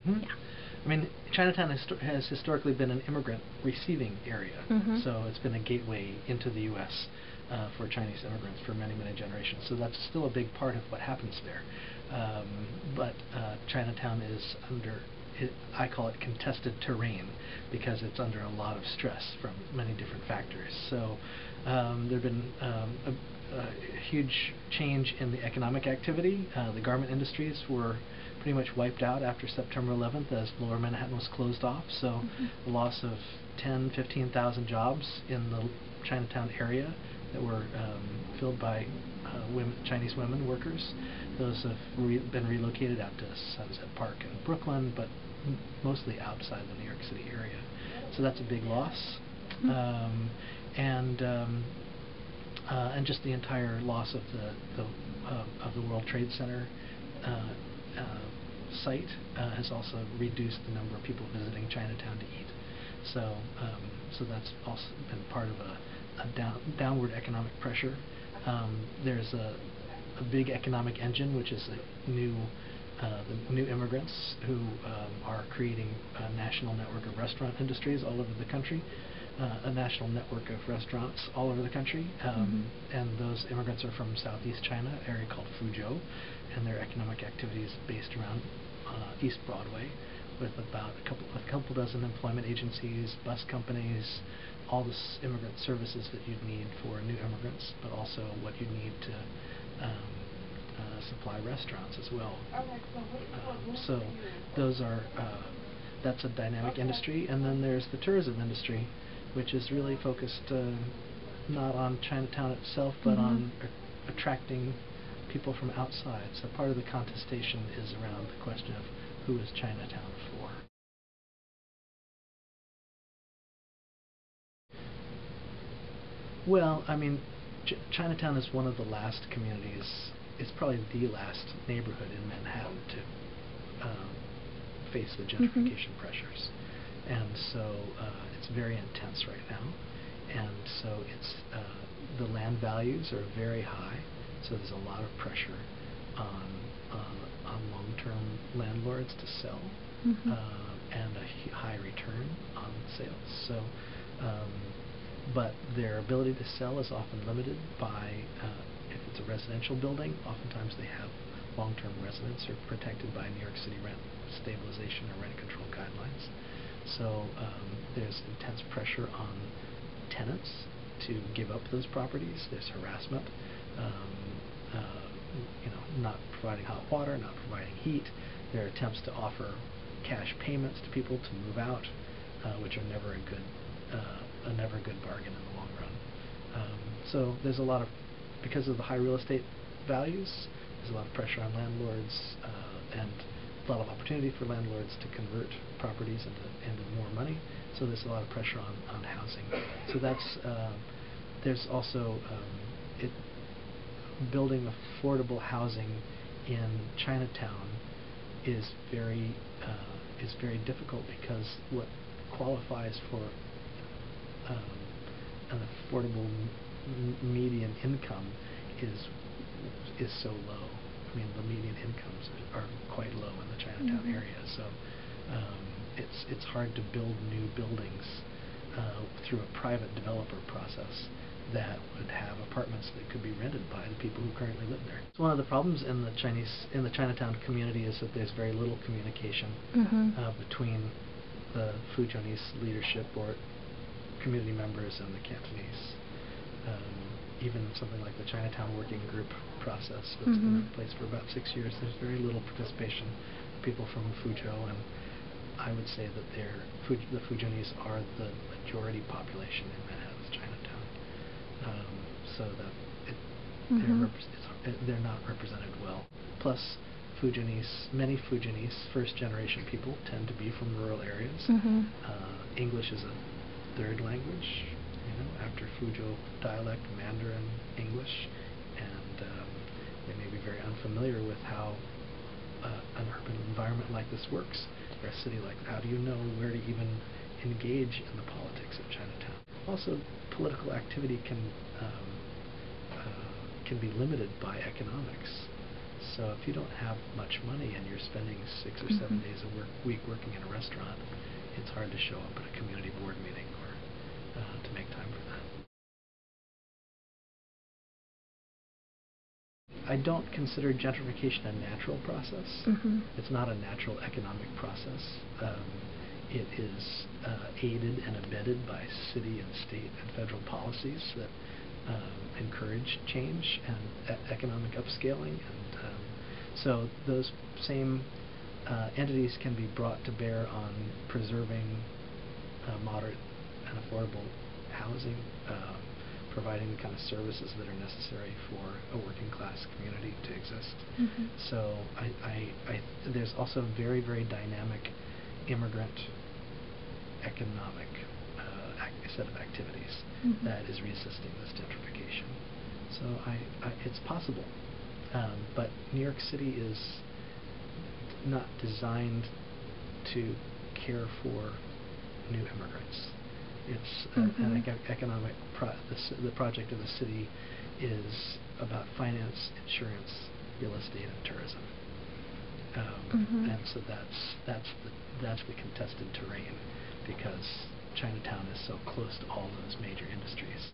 Yeah. I mean, Chinatown has historically been an immigrant receiving area, so it's been a gateway into the U.S. For Chinese immigrants for many, many generations. So that's still a big part of what happens there. But Chinatown is under, I call it contested terrain, because it's under a lot of stress from many different factors. So there have been a huge change in the economic activity. The garment industries were pretty much wiped out after September 11th as Lower Manhattan was closed off. So the loss of 10, 15,000 jobs in the Chinatown area that were filled by Chinese women workers. Those have been relocated out to Sunset Park in Brooklyn, but mostly outside the New York City area. So that's a big loss. And just the entire loss of the World Trade Center site has also reduced the number of people visiting Chinatown to eat. So that's also been part of a downward economic pressure. There's a big economic engine, which is the new immigrants who are creating a national network of restaurant industries all over the country. A national network of restaurants all over the country, and those immigrants are from Southeast China, an area called Fuzhou, and their economic activity is based around East Broadway, with about a couple dozen employment agencies, bus companies, all the immigrant services that you'd need for new immigrants, but also what you need to supply restaurants as well. So those are that's a dynamic industry, and then there's the tourism industry, which is really focused not on Chinatown itself, but on attracting people from outside. So part of the contestation is around the question of who is Chinatown for. Well, I mean, Chinatown is one of the last communities, it's probably the last neighborhood in Manhattan to face the gentrification pressures. And so it's very intense right now. And so it's the land values are very high, so there's a lot of pressure on long-term landlords to sell, and a high return on sales. So, but their ability to sell is often limited by, if it's a residential building, oftentimes they have long-term residents are protected by New York City rent stabilization or rent control guidelines. So there's intense pressure on tenants to give up those properties. There's harassment, not providing hot water, not providing heat. There are attempts to offer cash payments to people to move out, which are never a good bargain in the long run. So there's a lot of, because of the high real estate values, there's a lot of pressure on landlords, and a lot of opportunity for landlords to convert properties into more money. So there's a lot of pressure on housing. So that's there's also building affordable housing in Chinatown is very difficult, because what qualifies for an affordable median income is so low. I mean, the median incomes are quite low in the Chinatown area, so it's hard to build new buildings through a private developer process that would have apartments that could be rented by the people who currently live there. So one of the problems in the Chinatown community is that there's very little communication between the Fujianese leadership or community members and the Cantonese. Even something like the Chinatown Working Group process that's been in place for about 6 years, there's very little participation of people from Fuzhou, and I would say that the Fujianese are the majority population in Manhattan's Chinatown. So that they're not represented well. Plus, many Fujianese first-generation people tend to be from rural areas. English is a third language, after Fuzhou dialect, Mandarin, English, and they may be very unfamiliar with how an urban environment like this works, or a city like that. How do you know where to even engage in the politics of Chinatown? Also, political activity can be limited by economics. So if you don't have much money and you're spending 6 or 7 days a week working in a restaurant, it's hard to show up at a community board meeting or to make time for that. I don't consider gentrification a natural process. It's not a natural economic process. It is aided and abetted by city and state and federal policies that encourage change and economic upscaling. And so those same entities can be brought to bear on preserving moderate and affordable housing, providing the kind of services that are necessary for a working class community to exist. So there's also a very, very dynamic immigrant economic set of activities that is resisting this gentrification. So it's possible, but New York City is not designed to care for new immigrants. It's an economic the project of the city is about finance, insurance, real estate, and tourism. And so that's the contested terrain, because Chinatown is so close to all those major industries.